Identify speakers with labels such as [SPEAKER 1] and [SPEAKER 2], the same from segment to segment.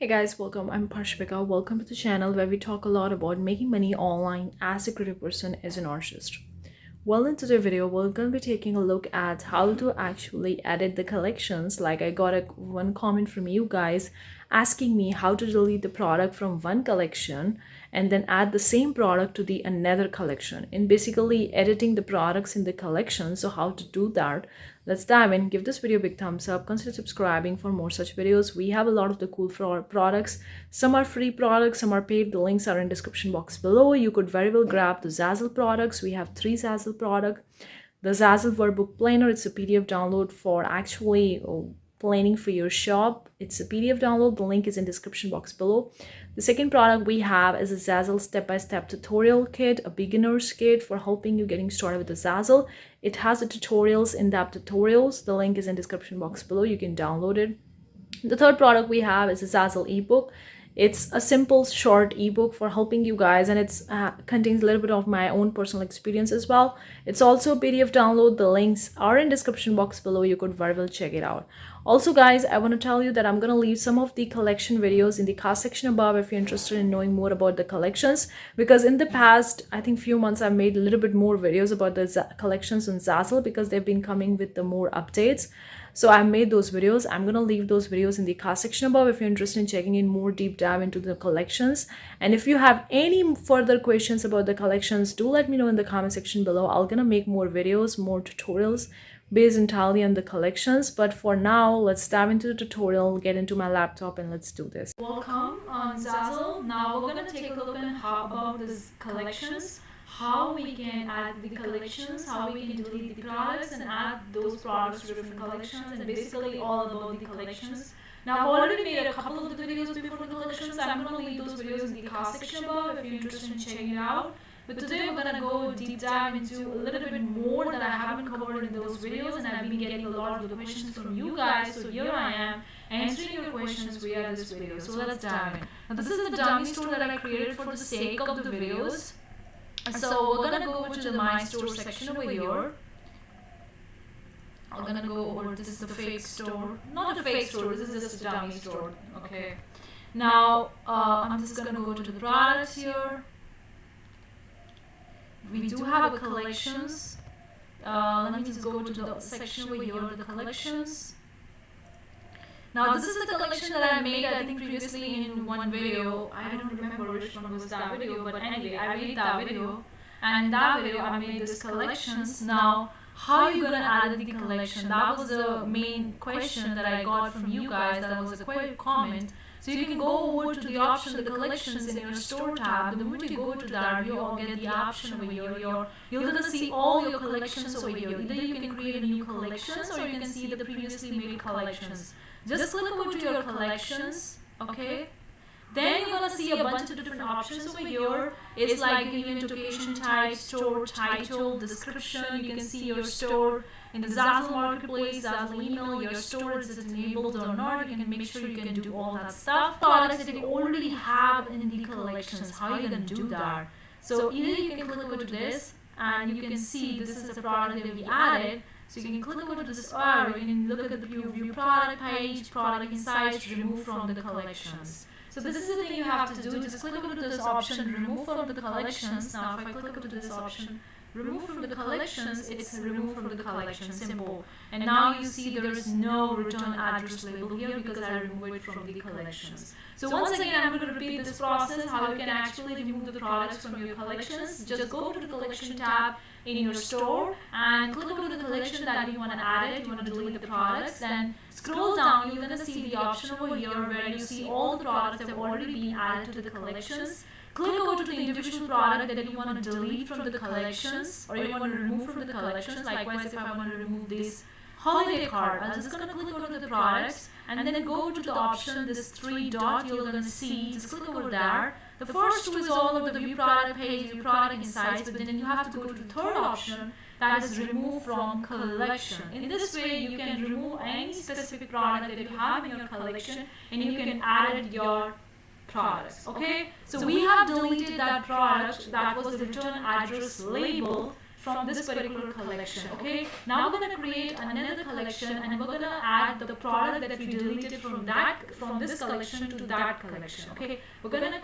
[SPEAKER 1] Hey guys, welcome. I'm Parshvika. Welcome to the channel where we talk a lot about making money online as a creative person as an artist. Well, in today's video, we're going to be taking a look at how to actually edit the collections. Like I got one comment from you guys asking me how to delete the product from one collection and then add the same product to the another collection, and basically editing the products in the collection. So how to do that? Let's dive in. Give this video a big thumbs up. Consider subscribing for more such videos. We have a lot of the cool products. Some are free products, some are paid. The links are in description box below. You could very well grab the Zazzle products. We have 3 Zazzle products. The Zazzle workbook planner, it's a PDF download for actually planning for your shop. It's a PDF download. The link is in description box below. The second product we have is a Zazzle step-by-step tutorial kit, a beginner's kit for helping you getting started with the Zazzle. It has the tutorials, in-depth tutorials. The link is in description box below. You can download it. The third product we have is a Zazzle ebook. It's a simple short ebook for helping you guys, and it contains a little bit of my own personal experience as well. It's also a PDF download. The links are in description box below. You could very well check it out. Also guys, I want to tell you that I'm going to leave some of the collection videos in the card section above if you're interested in knowing more about the collections, because in the past I think few months I've made a little bit more videos about the collections on Zazzle because they've been coming with the more updates. So I made those videos. I'm going to leave those videos in the card section above if you're interested in checking in more deep dive into the collections. And if you have any further questions about the collections, do let me know in the comment section below. I'm going to make more videos, more tutorials based entirely on the collections. But for now, let's dive into the tutorial, get into my laptop, and let's do this. Welcome on Zazzle. Now we're going to take a look at how about these collections, how we can add the collections, how we can delete the products and add those products to different collections, and basically all about the collections. Now I've already made a couple of the videos before the collections. I'm going to leave those videos in the card section above if you're interested in checking it out. But today we're going to go deep dive into a little bit more that I haven't covered in those videos, and I've been getting a lot of the questions from you guys. So here I am answering your questions via this video. So let's dive in. Now this is the dummy store that I created for the sake of the videos. So we're gonna go over to the My Store section over here. I'm gonna go over, this is the fake store. Not a fake store, this is just a dummy store. Okay. Now, I'm just gonna go to the products here. We do have a collections. Let me just go to the section over here, the collections. Now this is the collection that I made, I think previously in one video. I don't remember which one was that video, but anyway, I made that video. And in that video, I made these collections. Now, how are you gonna add the collection? That was the main question that I got from you guys. That was a quick comment. So you can go over to the option, the collections in your store tab. And the moment you go to that, you'll get the option over here. You're gonna see all your collections over here. Either you can create a new collections or you can see the previously made collections. Just click over to your collections, okay? Then you're gonna see a bunch of different options over here. It's like giving notification type, store title, description. You can see your store in the Zazzle marketplace, Zazzle email, your store, is it enabled or not. You can make sure you can do all that stuff. Products that you already have in the collections, how are you gonna do that? So either you can click over to this and you can see this is a product that we added. So you can click over to this arrow, you can look at the view product page, product insights, remove from the collections. So this is the thing you have to do, just click over to this option, remove from the collections. Now if I click over to this option, remove from the collections, it's remove from the collection, simple. And now you see there is no return address label here because I removed it from the collections. So once again, I'm going to repeat this process, how you can actually remove the products from your collections. Just go to the collection tab in your store and click over to the collection that you want to add it, you want to delete the products. Then scroll down, you're going to see the option over here where you see all the products that have already been added to the collections. Click over to the individual product that you want to delete from the collections or you want to remove from the collections. Likewise, if I want to remove this holiday card, I'm just going to click over to the products and then go to the option, this 3 dot you're going to see, just click over there. The first two is all over the view product page, view product insights, but then you have to go to the third option, that is remove from collection. In this way, you can remove any specific product that you have in your collection and you can add your products, okay? So we have deleted that product that was the return address label from this particular collection. Okay, now we're gonna create another collection, and we're gonna add the product that we deleted from this collection to that collection. Okay, we're gonna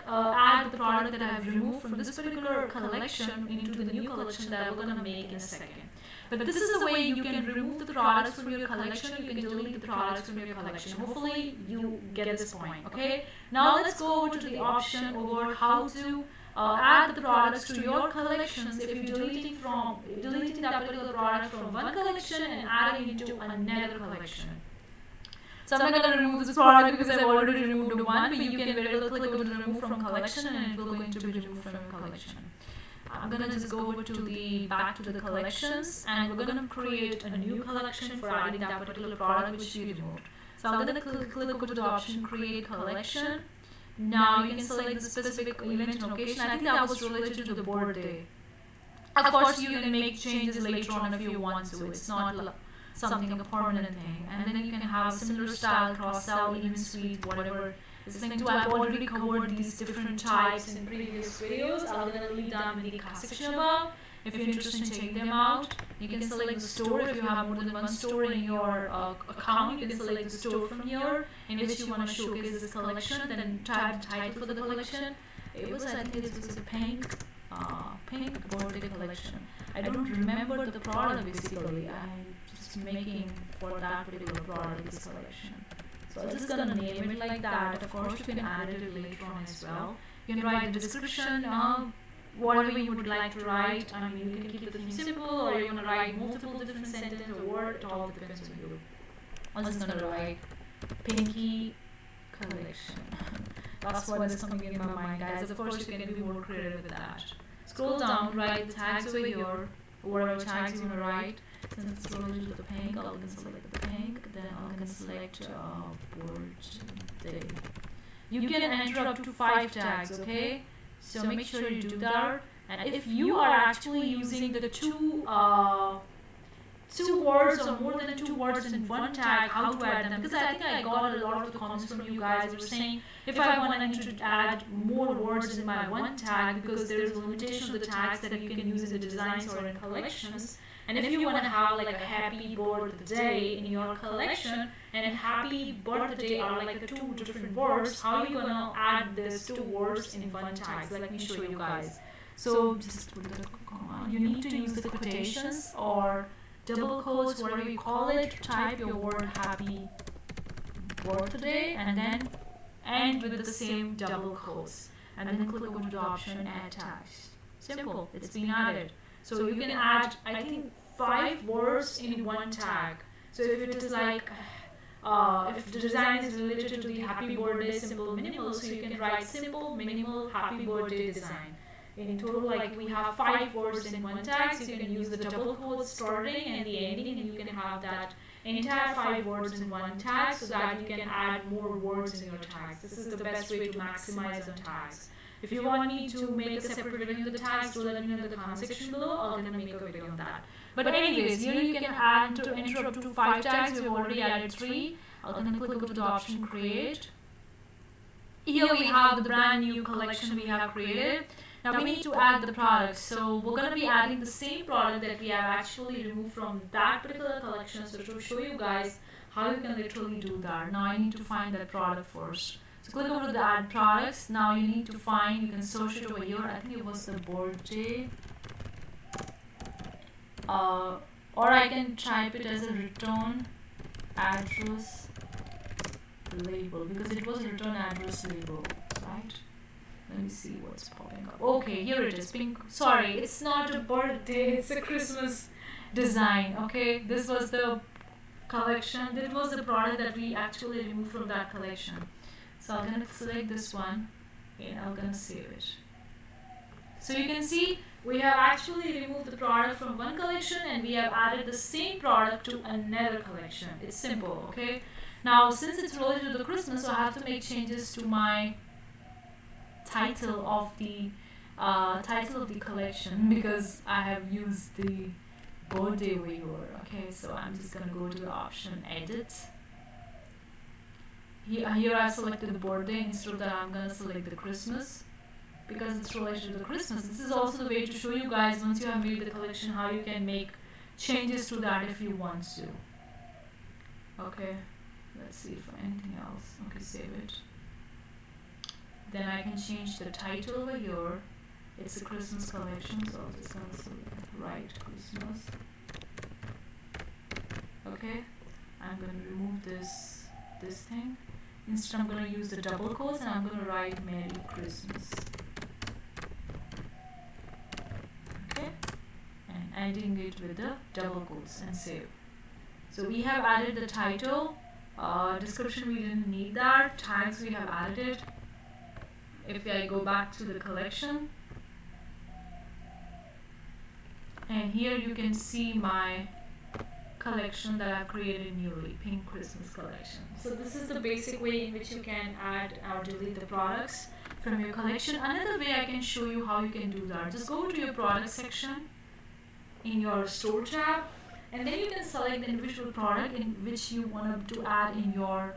[SPEAKER 1] add the product that I have removed from this particular collection into the new collection that we're gonna make in a second. But this is the way you can remove the products from your collection, you can delete the products from your collection. Hopefully you get this point. Okay, now let's go over to the option over how to add the products to your collections if you're deleting that particular product from one collection and adding it to another collection. So I'm not going to remove this product because I've already removed one, but you can very well click over to remove from collection and it will going to be removed from your collection. I'm going to just go over to the back to the collections, and we're going to create a new collection for adding that particular product which you removed. So I'm going to click over to the option create collection. Now you can select the specific event and location. I think that was related to the birthday. Of course, you can make changes later on if you want to. It's not something a permanent thing. And then you can have similar style, cross-style, even suite, whatever is linked to. I've already covered these different types in previous videos. I'm going to leave them in the comment section above. If you're interested in checking them out, you can select the store. If you have more than one store in your account, you can select the store from here in which you want to showcase this collection. Then type the title for the collection. It was, I think it was a pink birthday collection. I don't remember the product basically. I'm just making for that particular product this collection. So I'm just gonna name it like that. Of course, you can add it later on as well. You can write the description, whatever you would like to write. I mean, you can keep the thing simple, or you want to write multiple different sentences or word. It all depends on you. I'm just gonna write Pinky Collection. That's what is coming in my mind, guys. Of course, you can be more creative with that. Scroll down, write the tags over here, whatever tags you want to write. Since it's related to the pink, I'm gonna select the pink. Then I'm gonna select birthday. You can enter up to 5 tags, okay? So make sure you do that. And if you are actually using the two words or more than 2 words in one tag, how to add them? Because I think I got a lot of the comments from you guys who were saying if I want to add more words in my one tag, because there is a limitation of the tags that you can use in the designs or in collections. And if you want to have like a happy birthday in your collection, and a happy birthday are like the 2 different words, how are you going to add these 2 words in one tag? So let me show you guys. So just put the comma. You need to use the quotations or double quotes, whatever you call it. Type your word happy birthday and then end with the same double quotes. And then click over to the option add tags. Simple, it's been added. So you can add, I think, 5 words in one tag. So if it is like, if the design is related to the happy birthday simple minimal, so you can write simple minimal happy birthday design. In total, like we have 5 words in one tag, so you can use the double quotes starting and the ending, and you can have that entire 5 words in one tag, so that you can add more words in your tags. This is the best way to maximize on tags. If you want me to make a separate video of the tags, do let me know in the comment section below. I'm going to make a video on that. But anyways, here you can add to enter up to 5 tags. We've already added 3. I'm going to click over to the option create. Here we have the brand new collection we have created. Now we need to add the products. So we're going to be adding the same product that we have actually removed from that particular collection. So to show you guys how you can literally do that. Now I need to find that product first. So click over to the add products. Now you need to find, you can search it over here. I think it was the birthday. Or I can type it as a return address label, because it was a return address label, right? Let me see what's popping up. Okay, here it is. Pink. Sorry, it's not a birthday, it's a Christmas design. Okay, this was the collection. This was the product that we actually removed from that collection. So I'm going to select this one and I'm going to save it. So you can see we have actually removed the product from one collection and we have added the same product to another collection. It's simple, okay? Now since it's related to the Christmas, so I have to make changes to my title of the collection, because I have used the birthday viewer. Okay, so I'm just going to go to the option edit. Here I selected the birthday. Instead of that, I'm going to select the Christmas, because it's related to the Christmas. This is also the way to show you guys, once you have made the collection, how you can make changes to that if you want to. Okay, let's see if anything else. Okay, save it. Then I can change the title over here. It's a Christmas collection, so I'll just write Christmas. Okay, I'm going to remove this thing. Instead, I'm going to use the double quotes and I'm going to write Merry Christmas. Okay, and ending it with the double quotes and save. So we have added the title. Description, we didn't need that. Tags, we have added it. If I go back to the collection, and here you can see my collection that I've created newly, Pink Christmas Collection. So this is the basic way in which you can add or delete the products from your collection. Another way I can show you how you can do that, just go to your product section in your store tab, and then you can select the individual product in which you want to add in your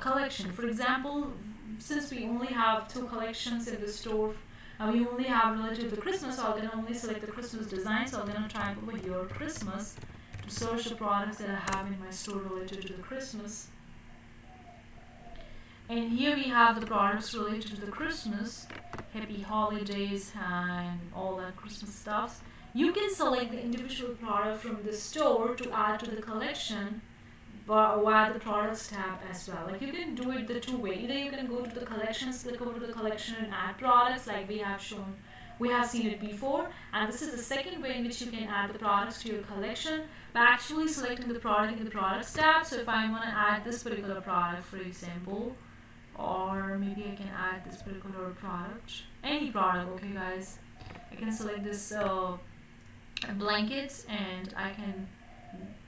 [SPEAKER 1] collection. For example, since we only have 2 collections in the store, we only have related to Christmas, so I'm going to only select the Christmas design. So I'm going to type over here Christmas to search the products that I have in my store related to the Christmas. And here we have the products related to the Christmas, Happy Holidays and all that Christmas stuff. You can select the individual product from the store to add to the collection via the products tab as well. Like, you can do it the 2 ways. Either you can go to the collections, click over to the collection and add products like we have shown. We have seen it before, and this is the second way in which you can add the products to your collection by actually selecting the product in the products tab. So if I want to add this particular product, for example, or maybe I can add this particular product, any product, okay guys, I can select this blankets, and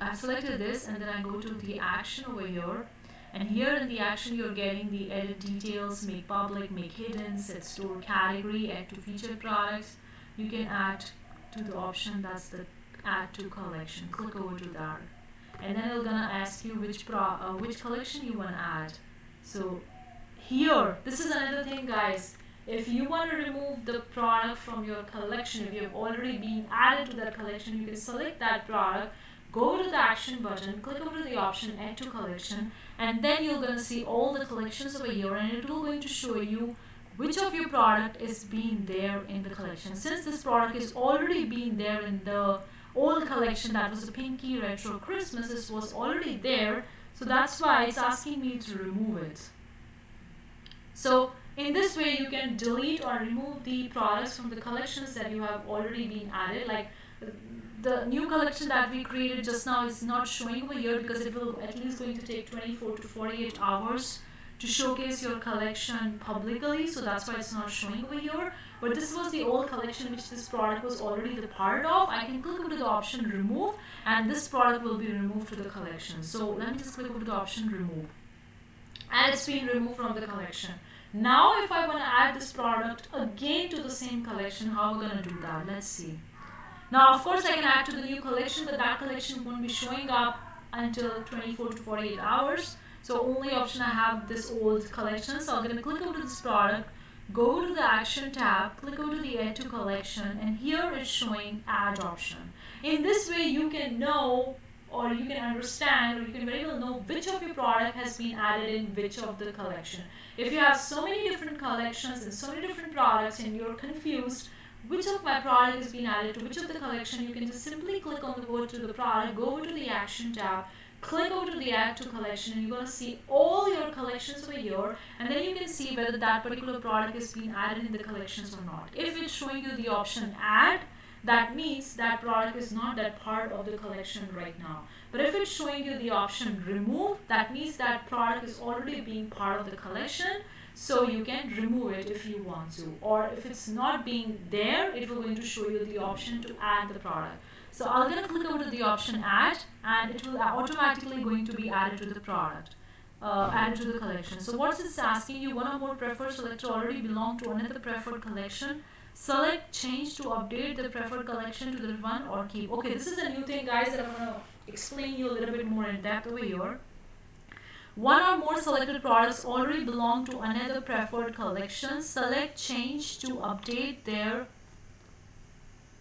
[SPEAKER 1] I've selected this, and then I go to the action over here, and here in the action you're getting the edit details, make public, make hidden, set store category, add to featured products. You can add to the option that's the add to collection. Click over to that, and then it's gonna ask you which collection you want to add. So here, this is another thing guys, if you want to remove the product from your collection, if you have already been added to that collection, you can select that product, go to the action button, click over to the option add to collection, and then you're going to see all the collections over here, and it will going to show you which of your product is being there in the collection. Since this product is already being there in the old collection, that was a Pinky Retro Christmas, this was already there, so that's why it's asking me to remove it. So in this way you can delete or remove the products from the collections that you have already been added. Like the new collection that we created just now is not showing over here because it will at least going to take 24 to 48 hours to showcase your collection publicly, so that's why it's not showing over here. But this was the old collection which this product was already the part of. I can click over to the option remove, and this product will be removed to the collection. So let me just click over to the option remove, and it's been removed from the collection. Now if I want to add this product again to the same collection, how we're going to do that? Let's see. Now of course I can add to the new collection, but that collection won't be showing up until 24 to 48 hours. So only option I have this old collection. So I'm going to click over to this product, go to the action tab, click over to the add to collection, and here it's showing add option. In this way you can know, or you can understand, or you can very well know which of your product has been added in which of the collection. If you have so many different collections and so many different products and you're confused which of my product is being added to which of the collection, you can just simply click on the go to the product, go over to the action tab, click over to the add to collection, and you're going to see all your collections over here, and then you can see whether that particular product is being added in the collections or not. If it's showing you the option add, that means that product is not that part of the collection right now. But if it's showing you the option remove, that means that product is already being part of the collection, so you can remove it if you want to. Or if it's not being there, it will going to show you the option to add the product. So I'm going to click over to the option add, and it will automatically going to be added to the product, added to the collection. So what's this asking you? One or more preferred selector already belong to another preferred collection. Select change to update the preferred collection to the one or keep. Okay, this is a new thing guys that I'm going to explain you a little bit more in depth over here. One or more selected products already belong to another preferred collection. Select change to update their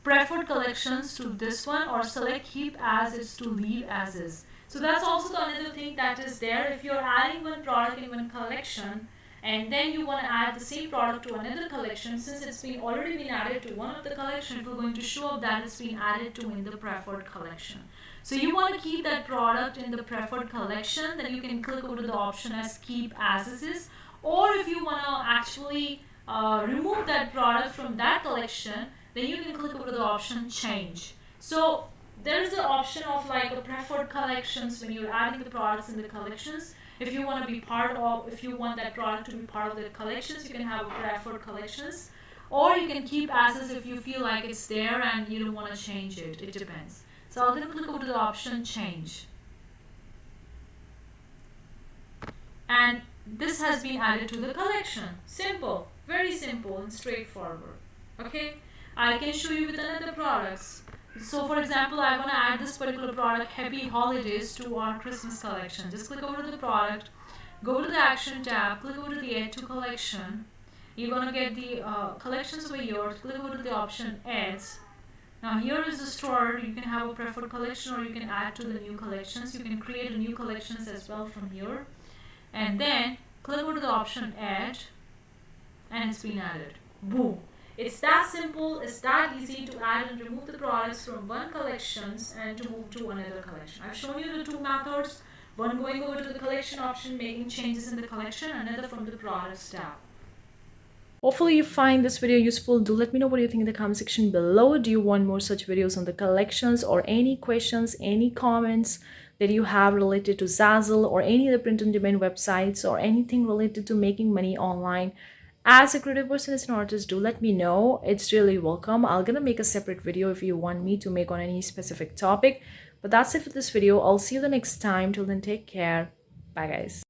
[SPEAKER 1] preferred collections to this one, or select keep as is to leave as is. So that's also the another thing that is there. If you're adding one product in one collection and then you want to add the same product to another collection, since it's been already been added to one of the collection, it will going to show up that it's been added to in the preferred collection. So you want to keep that product in the preferred collection, then you can click over to the option as keep as is. Or if you want to actually remove that product from that collection, then you can click over to the option change. So there is the option of like a preferred collections when you're adding the products in the collections. If you want to be part of, if you want that product to be part of the collections, you can have a preferred collections, or you can keep as is if you feel like it's there and you don't want to change it. It depends. So I'll then click over to the option change. And this has been added to the collection. Simple, very simple and straightforward. Okay, I can show you with another products. So for example, I want to add this particular product, Happy Holidays, to our Christmas collection. Just click over to the product, go to the action tab, click over to the add to collection. You're going to get the collections over here. Click over to the option ads. Now here is the store. You can have a preferred collection or you can add to the new collections. You can create a new collections as well from here. And then click over to the option add, and it's been added. Boom. It's that simple, it's that easy to add and remove the products from one collections and to move to another collection. I've shown you the two methods, one going over to the collection option, making changes in the collection, another from the products tab. Hopefully you find this video useful. Do let me know what you think in the comment section below. Do you want more such videos on the collections, or any questions, any comments that you have related to Zazzle or any other print-on-demand websites, or anything related to making money online as a creative person, as an artist? Do let me know. It's really welcome. I'm gonna make a separate video if you want me to make on any specific topic. But that's it for this video. I'll see you the next time. Till then, take care. Bye guys.